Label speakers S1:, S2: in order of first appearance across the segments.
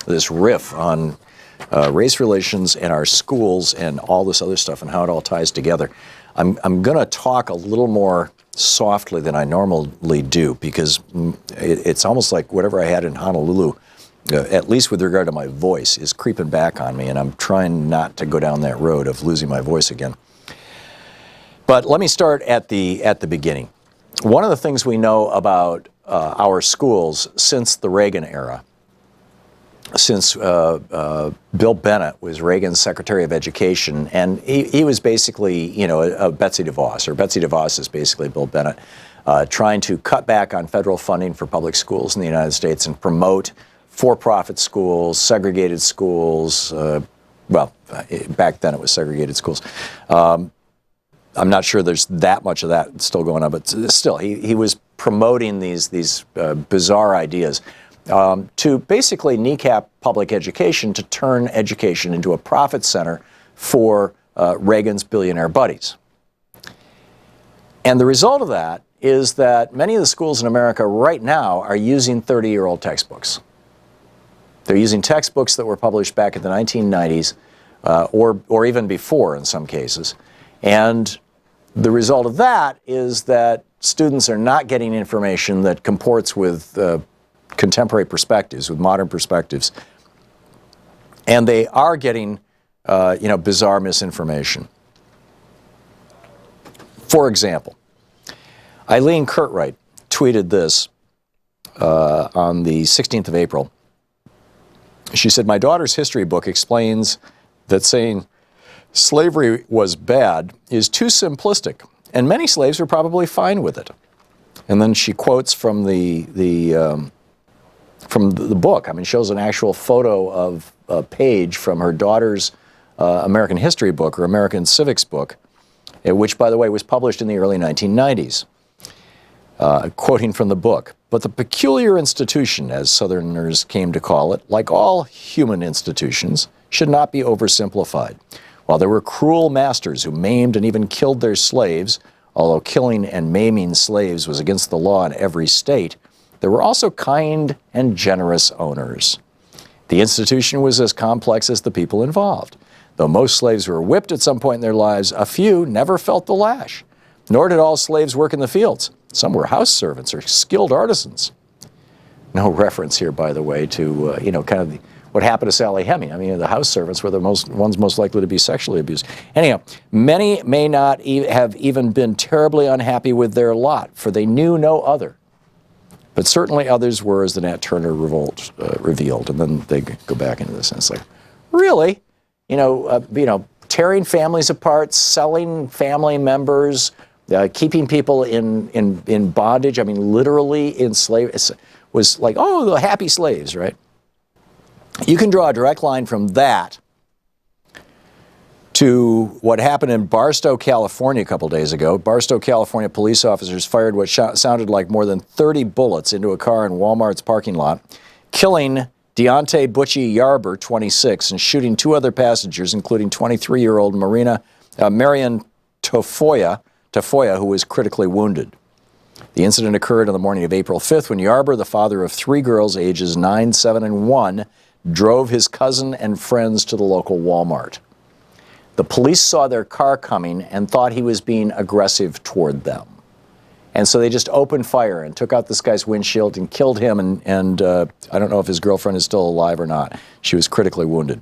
S1: this riff on race relations and our schools and all this other stuff and how it all ties together. I'm going to talk a little more softly than I normally do because it's almost like whatever I had in Honolulu, at least with regard to my voice, is creeping back on me, and I'm trying not to go down that road of losing my voice again. But let me start at the beginning. One of the things we know about our schools since the Reagan era, since Bill Bennett was Reagan's Secretary of Education, and he was basically, you know, a Betsy DeVos, or Betsy DeVos is basically Bill Bennett, trying to cut back on federal funding for public schools in the United States and promote for-profit schools, segregated schools. Well, back then it was segregated schools. I'm not sure there's that much of that still going on, but still, he was promoting these bizarre ideas. To basically kneecap public education, to turn education into a profit center for Reagan's billionaire buddies. And the result of that is that many of the schools in America right now are using 30-year-old textbooks. They're using textbooks that were published back in the 1990s, or even before in some cases. And the result of that is that students are not getting information that comports with contemporary perspectives, with modern perspectives, and they are getting, bizarre misinformation. For example, Eileen Curtright tweeted this on the 16th of April. She said, "My daughter's history book explains that saying slavery was bad is too simplistic, and many slaves were probably fine with it." And then she quotes from the book. I mean, shows an actual photo of a page from her daughter's American history book, or American civics book, which, by the way, was published in the early 1990s. Quoting from the book, "But the peculiar institution, as Southerners came to call it, like all human institutions, should not be oversimplified. While there were cruel masters who maimed and even killed their slaves, although killing and maiming slaves was against the law in every state, there were also kind and generous owners. The institution was as complex as the people involved. Though most slaves were whipped at some point in their lives, a few never felt the lash. Nor did all slaves work in the fields. Some were house servants or skilled artisans." No reference here, by the way, to kind of what happened to Sally Heming. I mean, the house servants were the ones most likely to be sexually abused. Anyhow, many may not have even been terribly unhappy with their lot, for they knew no other. But certainly others were, as the Nat Turner revolt revealed. And then they go back into this, and it's like, really? Tearing families apart, selling family members, keeping people in bondage. I mean, literally enslaved. It was like, oh, the happy slaves, right? You can draw a direct line from that to what happened in Barstow, California a couple days ago. Barstow, California police officers fired what sounded like more than 30 bullets into a car in Walmart's parking lot, killing Deontay Butchie Yarber, 26, and shooting two other passengers, including 23-year-old Marion Tafoya, who was critically wounded. The incident occurred on the morning of April 5th when Yarber, the father of three girls ages 9, 7, and 1, drove his cousin and friends to the local Walmart. The police saw their car coming and thought he was being aggressive toward them. And so they just opened fire and took out this guy's windshield and killed him. And I don't know if his girlfriend is still alive or not. She was critically wounded.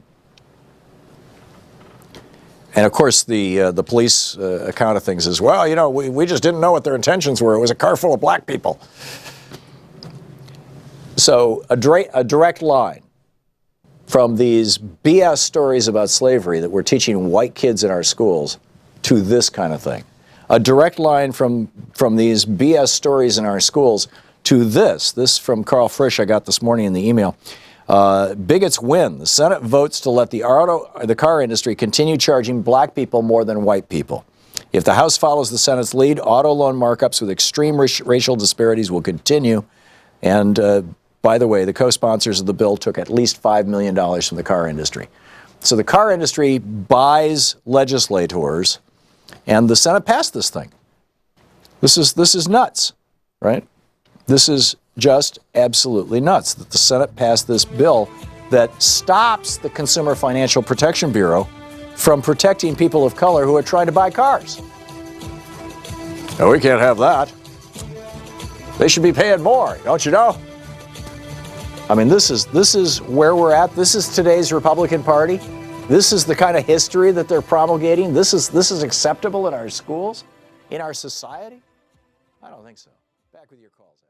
S1: And of course, the police account of things is, well, we just didn't know what their intentions were. It was a car full of black people. So a direct line from these BS stories about slavery that we're teaching white kids in our schools to this kind of thing. A direct line from these BS stories in our schools to this from Carl Frisch I got this morning in the email. Bigots win. The Senate votes to let the car industry continue charging black people more than white people. If the House follows the Senate's lead, auto loan markups with extreme racial disparities will continue. And by the way, the co-sponsors of the bill took at least $5 million from the car industry. So the car industry buys legislators, and the Senate passed this thing. This is nuts, right? This is just absolutely nuts that the Senate passed this bill that stops the Consumer Financial Protection Bureau from protecting people of color who are trying to buy cars. No, we can't have that. They should be paying more, don't you know? I mean, this is where we're at. This is today's Republican Party. This is the kind of history that they're promulgating. This is acceptable in our schools, in our society? I don't think so. Back with your calls.